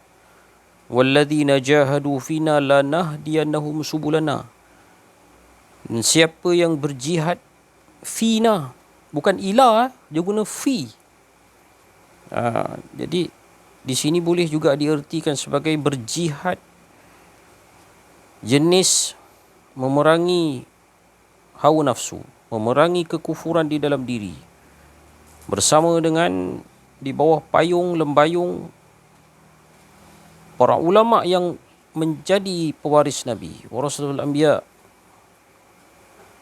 walladzina jahadu fina lanahdiyannahum subulana. Dan siapa yang berjihad fina, bukan ila, dia guna fi. Jadi di sini boleh juga diertikan sebagai berjihad, jenis memerangi hawa nafsu, memerangi kekufuran di dalam diri, bersama dengan di bawah payung lembayung para ulama yang menjadi pewaris Nabi, warasatul anbiya.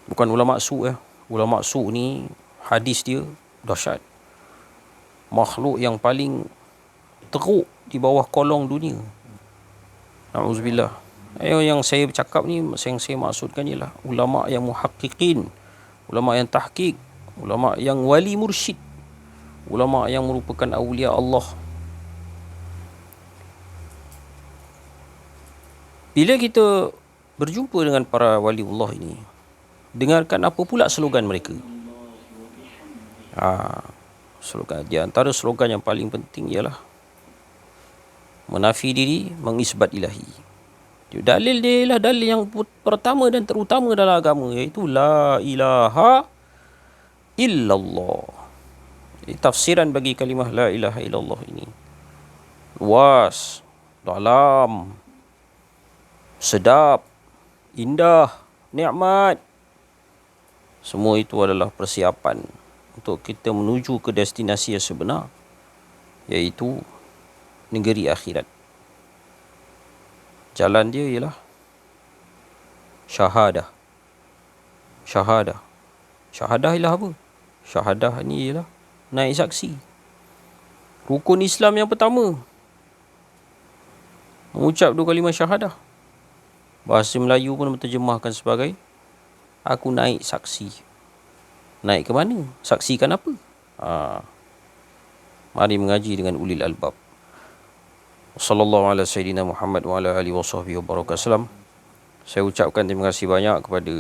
Bukan ulama su ya. Ulama su ni hadis dia dahsyat. Makhluk yang paling teruk di bawah kolong dunia. Na'udzubillah. Yang saya bercakap ni, yang saya maksudkan ialah ulama yang muhaqqiqin, ulama yang tahqiq, ulama yang wali mursyid, ulama yang merupakan awliya Allah. Bila kita berjumpa dengan para waliullah ini, dengarkan apa pula slogan mereka. Slogan, di antara slogan yang paling penting ialah menafi diri, mengisbat ilahi. Dalil dia ialah dalil yang pertama dan terutama dalam agama, iaitu la ilaha illallah. Tafsiran bagi kalimah la ilaha illallah ini luas, dalam, sedap, indah, nikmat, Semua itu adalah persiapan untuk kita menuju ke destinasi yang sebenar, iaitu negeri akhirat. Jalan dia ialah syahadah. Syahadah. Syahadah ialah apa? Syahadah ni ialah naik saksi. Rukun Islam yang pertama, mengucap 2 kalimah syahadah. Bahasa Melayu pun menterjemahkan sebagai aku naik saksi. Naik ke mana? Saksikan apa? Mari mengaji dengan ulil albab. Sallallahu ala sayyidina Muhammad wa ala alihi wa sahbihi wa barakatuh. Saya ucapkan terima kasih banyak kepada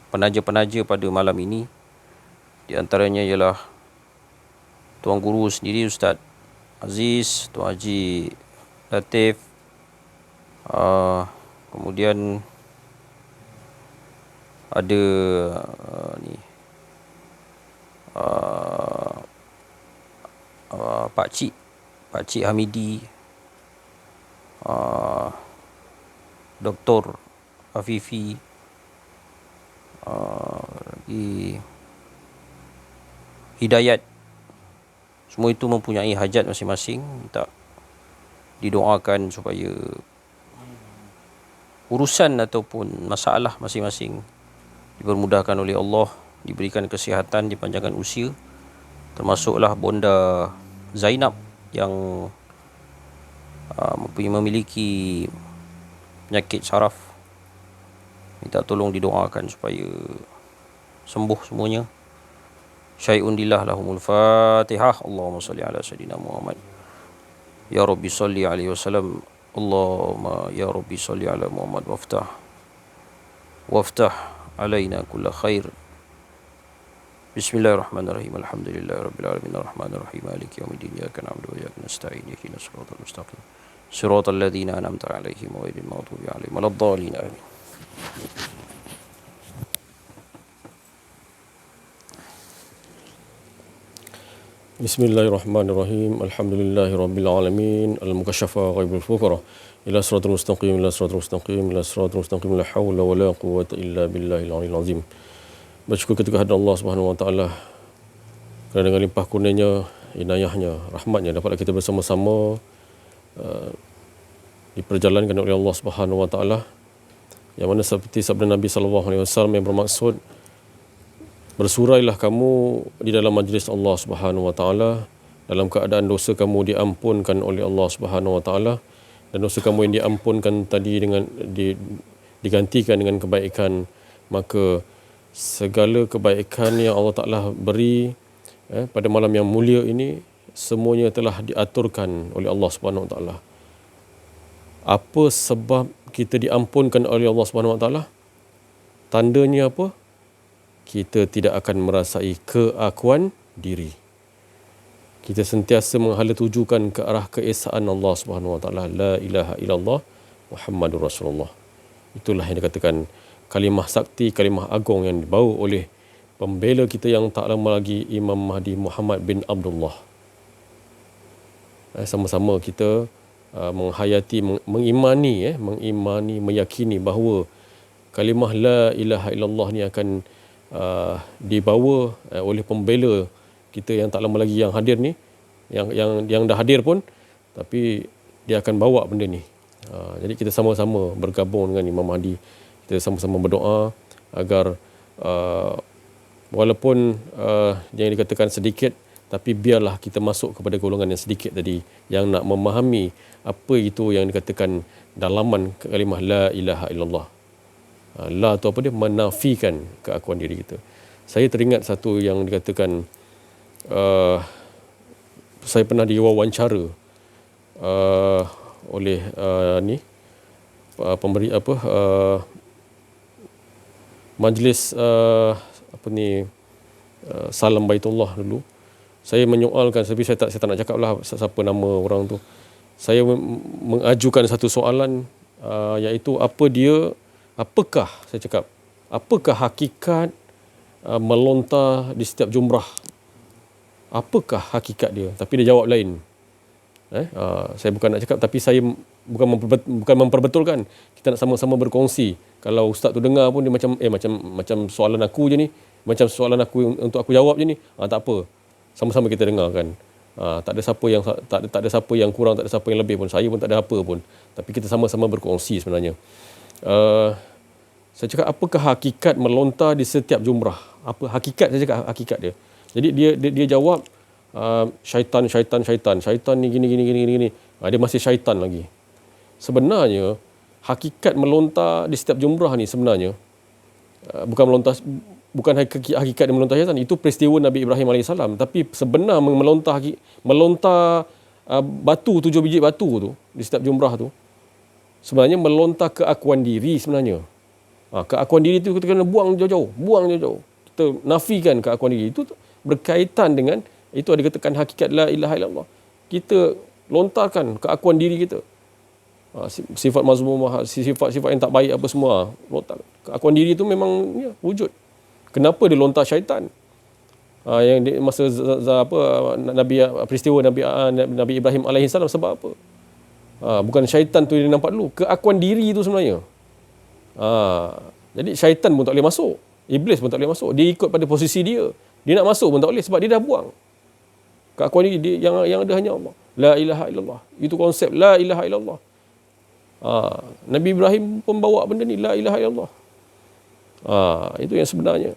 penaja-penaja pada malam ini. Di antaranya ialah Tuan Guru sendiri, Ustaz Aziz, Tuan Haji Latif, kemudian ada Pak Cik Hamidi, Dr. Afifi, lagi Hidayat. Semua itu mempunyai hajat masing-masing, minta didoakan supaya urusan ataupun masalah masing-masing dipermudahkan oleh Allah, diberikan kesihatan, dipanjangkan usia. Termasuklah Bonda Zainab yang memiliki penyakit saraf. Minta tolong didoakan supaya sembuh semuanya. Syai'un lillah lahumul Fatihah. Allahumma salli ala sayyidina Muhammad. Ya Rabbi salli alaihi wasallam. Allahumma ya Rabbi salli ala Muhammad waftah alaina kulla khair. Bismillahirrahmanirrahim. Alhamdulillahirabbil alamin arrahmanirrahim maliki yaumiddin iyyaka na'budu wa iyyaka nasta'in ihdinas siratal mustaqim siratal ladzina an'amta 'alaihim ghairil maghdubi 'alaihim waladdallin amin. Bismillahirrahmanirrahim. Alhamdulillahirabbil alamin. Al-mukasyafa ghaibul fuqara ila siratal mustaqim ila siratal mustaqim ila siratal mustaqim la haula wala quwwata illa billahil aliyil azim. Bersyukur kepada kehadirat Allah Subhanahu wa taala kerana dengan limpah kurnianya, inayahnya, rahmatnya dapatlah kita bersama-sama diperjalankan oleh Allah Subhanahu wa taala, yang mana seperti sabda Nabi sallallahu alaihi wasallam yang bermaksud bersurailah kamu di dalam majlis Allah Subhanahu wa taala dalam keadaan dosa kamu diampunkan oleh Allah Subhanahu wa taala, dan dosa kamu yang diampunkan tadi dengan digantikan dengan kebaikan, maka segala kebaikan yang Allah Taala beri pada malam yang mulia ini semuanya telah diaturkan oleh Allah Subhanahu wa taala. Apa sebab kita diampunkan oleh Allah Subhanahu wa taala? Tandanya apa? Kita tidak akan merasai keakuan diri. Kita sentiasa menghala tujukan ke arah keesaan Allah Subhanahu wa taala. La ilaha illallah Muhammadur Rasulullah. Itulah yang dikatakan kalimah sakti, kalimah agung yang dibawa oleh pembela kita yang tak lama lagi, Imam Mahdi Muhammad bin Abdullah. Sama-sama kita menghayati, mengimani, meyakini bahawa kalimah la ilaha illallah ni akan dibawa oleh pembela kita yang tak lama lagi yang hadir ni, yang dah hadir pun, tapi dia akan bawa benda ni. Jadi kita sama-sama bergabung dengan Imam Mahdi. Kita sama-sama berdoa agar walaupun yang dikatakan sedikit, tapi biarlah kita masuk kepada golongan yang sedikit tadi, yang nak memahami apa itu yang dikatakan dalaman kalimah la ilaha illallah. La tu apa dia? Menafikan keakuan diri kita. Saya teringat satu yang dikatakan, saya pernah diwawancara oleh pemberi majlis Salam Baitullah dulu. Saya menyoalkan, tapi saya tak nak cakap lah siapa nama orang tu. Saya mengajukan satu soalan, iaitu apakah saya cakap, apakah hakikat melontar di setiap jumrah? Apakah hakikat dia? Tapi dia jawab lain. Saya bukan nak cakap, tapi saya bukan memperbetulkan. Kita nak sama-sama berkongsi. Kalau ustaz tu dengar pun dia macam soalan aku je ni, macam soalan aku untuk aku jawab je ni. Tak apa. Sama-sama kita dengarkan. Tak ada siapa yang kurang, tak ada siapa yang lebih pun. Saya pun tak ada apa pun. Tapi kita sama-sama berkongsi sebenarnya. Saya cakap, apakah hakikat melontar di setiap jumrah? Apa hakikat? Saya cakap hakikat dia. Jadi dia jawab, syaitan ni gini. Dia masih syaitan lagi. Sebenarnya hakikat melontar di setiap jumrah ni sebenarnya bukan hakikat dia melontar syaitan. Itu peristiwa Nabi Ibrahim AS. Tapi sebenar melontar batu, 7 biji batu tu di setiap jumrah tu, sebenarnya melontar keakuan diri sebenarnya. Keakuan diri tu kita kena buang jauh-jauh. Kita nafikan keakuan diri. Itu berkaitan dengan, itu ada katakan hakikat la ilaha illallah. Kita lontarkan keakuan diri kita. Sifat mazmumah, sifat yang tak baik apa semua. Lontar. Keakuan diri itu memang wujud. Kenapa dia lontar syaitan? Yang masa peristiwa Nabi Ibrahim alaihissalam, sebab apa? Bukan syaitan tu dia nampak dulu. Keakuan diri itu sebenarnya. Jadi syaitan pun tak boleh masuk. Iblis pun tak boleh masuk. Dia ikut pada posisi dia. Dia nak masuk pun tak boleh sebab dia dah buang. Keakuan diri yang ada hanya Allah. La ilaha illallah. Itu konsep la ilaha illallah. Nabi Ibrahim pun bawa benda ni, la ilaha illallah. Itu yang sebenarnya.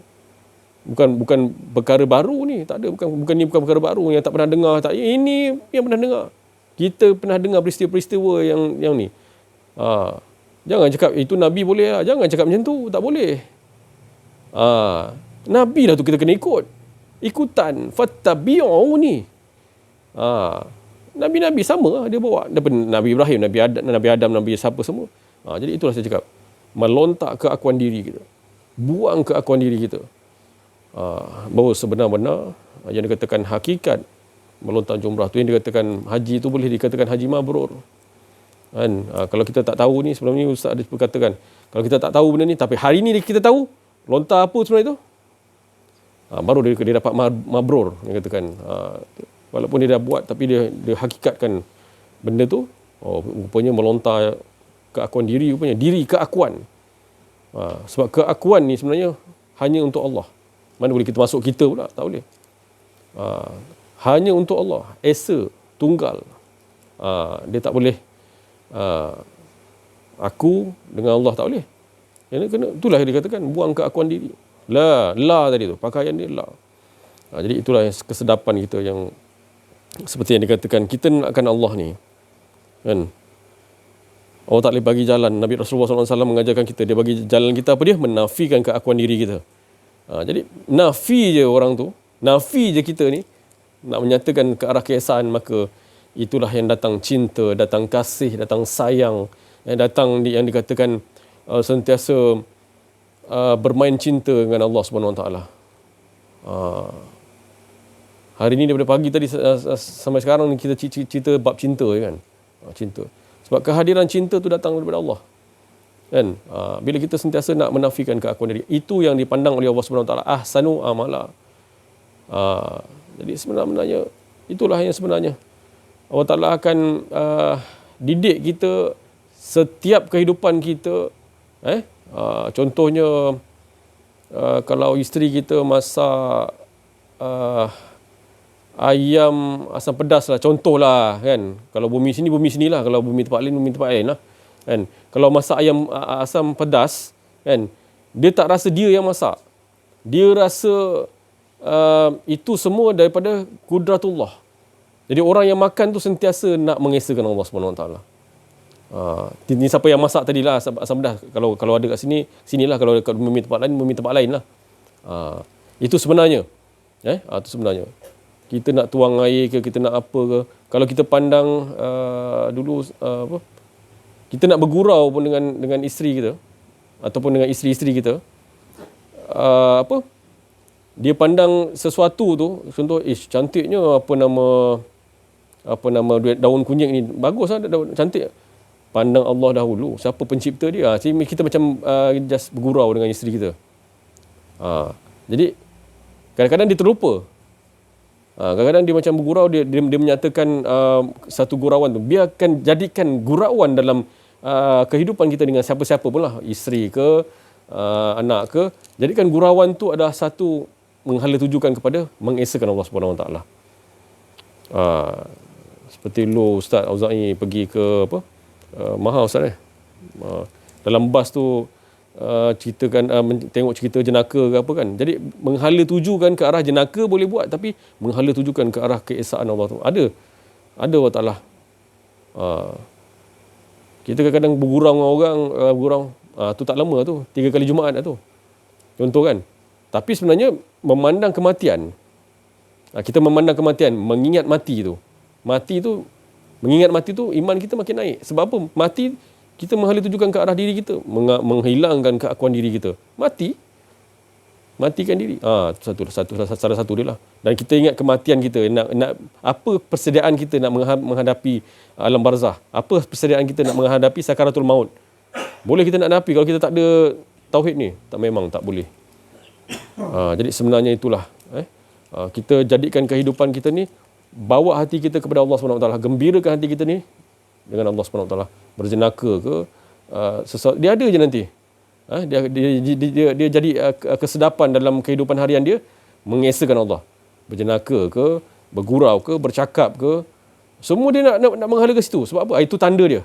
Bukan perkara baru ni. Tak ada, bukan perkara baru yang tak pernah dengar. Ini yang pernah dengar. Kita pernah dengar peristiwa-peristiwa yang ni. Jangan cakap itu Nabi boleh lah. Jangan cakap macam tu. Tak boleh. Nabi dah tu kita kena ikut. Ikutan. Fattabi'u ni. Nabi-Nabi sama lah dia bawa. Daripada Nabi Ibrahim, Nabi Adam, Nabi siapa semua. Jadi itulah saya cakap. Melontak keakuan diri kita. Buang keakuan diri kita. Bahawa sebenar-benar yang dikatakan hakikat melontar jumrah tu, yang dikatakan haji tu boleh dikatakan haji mabrur. Kan? Kalau kita tak tahu ni, sebelum ni Ustaz ada berkatakan, kalau kita tak tahu benda ni, tapi hari ni kita tahu lontar apa sebenarnya tu, baru dia dapat mabrur yang katakan. Walaupun dia dah buat, tapi dia hakikatkan benda tu, rupanya melontar keakuan diri, rupanya diri keakuan. Sebab keakuan ni sebenarnya hanya untuk Allah. Mana boleh kita masuk kita pula, tak boleh. Hanya untuk Allah, esa, tunggal. Dia tak boleh aku dengan Allah, tak boleh. Itulah yang dikatakan buang keakuan diri. La tadi tu, pakaian dia la. Jadi itulah kesedapan kita yang seperti yang dikatakan, kita nakkan Allah ni, kan? Allah tak boleh bagi jalan. Nabi Rasulullah SAW mengajarkan kita, dia bagi jalan kita apa dia? Menafikan keakuan diri kita. Jadi nafi je orang tu, nafi je kita ni, nak menyatakan ke arah keesaan, maka itulah yang datang cinta, datang kasih, datang sayang, yang datang yang dikatakan sentiasa bermain cinta dengan Allah Subhanahu Wa Taala. Hari ni daripada pagi tadi sampai sekarang ni kita cerita bab cinta, kan? Cinta. Sebab kehadiran cinta tu datang daripada Allah. Kan? Bila kita sentiasa nak menafikan keakuan diri, itu yang dipandang oleh Allah Subhanahu Wa Taala ahsanu amala. Jadi sebenarnya itulah yang sebenarnya Allah Taala akan didik kita setiap kehidupan kita. Contohnya kalau isteri kita masak ayam asam pedas lah, contohlah, kan? Kalau bumi sinilah, kalau bumi tempat lain lah, kan? Kalau masak ayam asam pedas, kan, dia tak rasa dia yang masak, dia rasa itu semua daripada kudratullah. Jadi orang yang makan tu sentiasa nak mengesakan Allah Subhanahu Wa Taala. Ini siapa yang masak tadilah asam pedas, kalau ada kat sinilah, kalau dekat bumi tempat lain lah. Itu sebenarnya itu sebenarnya kita nak tuang air ke, kita nak apa ke, kalau kita pandang dulu kita nak bergurau pun dengan isteri kita ataupun dengan isteri-isteri kita, dia pandang sesuatu tu, contoh cantiknya apa nama daun kunyit ni, bagus lah, daun cantik. Pandang Allah dahulu, siapa pencipta dia. Kita macam just bergurau dengan isteri kita. Jadi kadang-kadang dia terlupa. Kadang-kadang dia macam bergurau, dia menyatakan satu gurauan tu. Biarkan jadikan gurauan dalam kehidupan kita dengan siapa-siapa pun lah, isteri ke, anak ke. Jadikan gurauan tu adalah satu menghala tujukan kepada mengesakan Allah Subhanahu Wa Taala. Seperti dulu Ustaz Auza'i pergi ke apa? Maha Ustaz dalam bas tu ceritakan tengok cerita jenaka ke apa kan. Jadi menghala tujukan ke arah jenaka boleh buat, tapi menghala tujukan ke arah keesaan Allah tu ada Allah Taala. Kita kadang-kadang bergurau dengan orang, tu tak lama tu, 3 kali Jumaat dah tu. Contoh kan. Tapi sebenarnya memandang kematian, kita memandang kematian, mengingat mati tu. Mengingat mati tu iman kita makin naik. Sebab apa? Mati kita menghala tujukan ke arah diri kita, menghilangkan keakuan diri kita. Matikan diri. Salah satu dia lah. Dan kita ingat kematian kita, nak apa persediaan kita nak menghadapi alam barzah? Apa persediaan kita nak menghadapi sakaratul maut? Boleh kita nak hadapi kalau kita tak ada tauhid ni? Memang tak boleh. Jadi sebenarnya itulah kita jadikan kehidupan kita ni, bawa hati kita kepada Allah SWT, gembirakan hati kita ni dengan Allah SWT. Berjenaka ke, dia ada je nanti. Dia jadi kesedapan dalam kehidupan harian dia, mengesakan Allah. Berjenaka ke, bergurau ke, bercakap ke, semua dia nak menghala ke situ. Sebab apa? Itu tanda dia.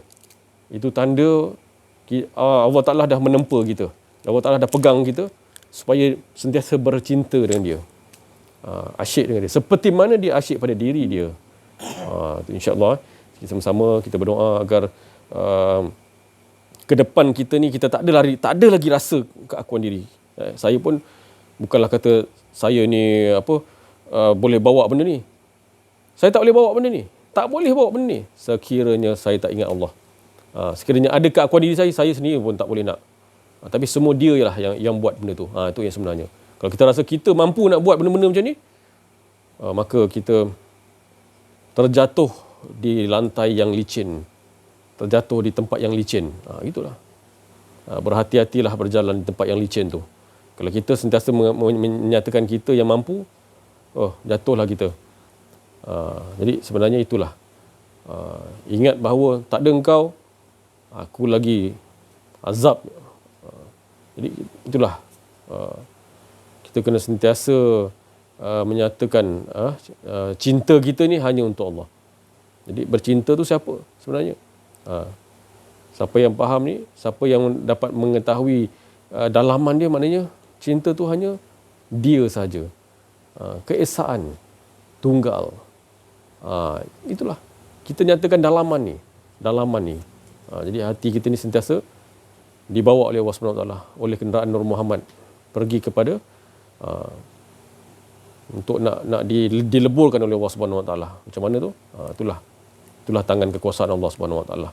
Itu tanda Allah Ta'ala dah menempa kita. Allah Ta'ala dah pegang kita supaya sentiasa bercinta dengan dia. Asyik dengan dia. Seperti mana dia asyik pada diri dia. InsyaAllah kita sama-sama kita berdoa agar ke depan kita ni kita tak ada lagi rasa keakuan diri. Saya pun bukanlah kata saya ni boleh bawa benda ni. Saya tak boleh bawa benda ni. Tak boleh bawa benda ni sekiranya saya tak ingat Allah. Sekiranya ada keakuan diri saya sendiri pun tak boleh nak. Tapi semua dia lah yang buat benda tu. Itu yang sebenarnya. Kalau kita rasa kita mampu nak buat benda-benda macam ni, maka kita terjatuh di lantai yang licin, terjatuh di tempat yang licin. Itulah. Berhati-hatilah berjalan di tempat yang licin tu. Kalau kita sentiasa menyatakan kita yang mampu, jatuhlah kita. Jadi sebenarnya itulah. Ingat bahawa tak ada engkau, aku lagi azab. Jadi itulah. Kita kena sentiasa menyatakan cinta kita ni hanya untuk Allah. Jadi bercinta tu siapa sebenarnya? Siapa yang faham ni, siapa yang dapat mengetahui dalaman dia, maknanya cinta tu hanya dia saja. Keesaan tunggal. Itulah. Kita nyatakan dalaman ni. Jadi hati kita ni sentiasa dibawa oleh Allah SWT, oleh kenderaan Nur Muhammad pergi kepada untuk nak dileburkan oleh Allah Subhanahu Wa Taala. Macam mana tu? Itulah tangan kekuasaan Allah Subhanahu Wa Taala.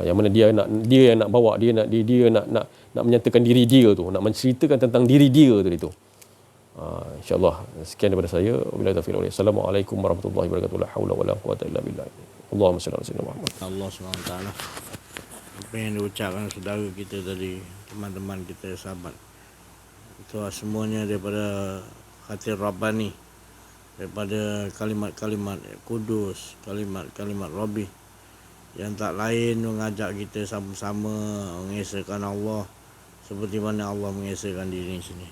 Yang mana dia yang nak bawa, dia nak menyatakan diri dia tu, nak menceritakan tentang diri dia tu. InsyaAllah sekian daripada saya. Wabillahi taufiq wal hidayah. Assalamualaikum warahmatullahi wabarakatuh. La haula wala quwwata illa billah. Allahumma shalli ala sayyidina Muhammad. Allah SWT. Apa yang diucapkan saudara kita tadi, teman-teman kita, sahabat, itu semuanya daripada hati Rabbani, daripada kalimat-kalimat kudus, kalimat-kalimat Rabbi, yang tak lain mengajak kita sama-sama mengesahkan Allah seperti mana Allah mengesahkan diri sini.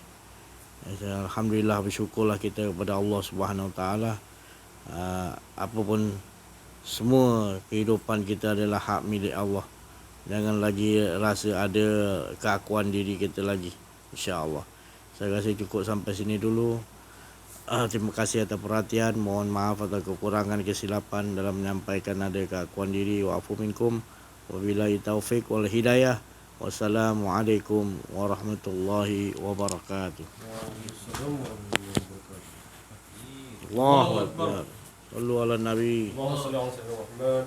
Alhamdulillah, bersyukurlah kita kepada Allah Subhanahu Wa Taala. Apapun semua kehidupan kita adalah hak milik Allah. Jangan lagi rasa ada keakuan diri kita lagi, insya-Allah. Saya rasa cukup sampai sini dulu. Terima kasih atas perhatian. Mohon maaf atas kekurangan kesilapan dalam menyampaikan ada keakuan diri. Wa'afu minkum. Wabillahi taufiq wal hidayah. Wassalamualaikum warahmatullahi wabarakatuh. Allahu Akbar. Sallu ala Nabi. Allahumma shalli ala sayyidina Muhammad.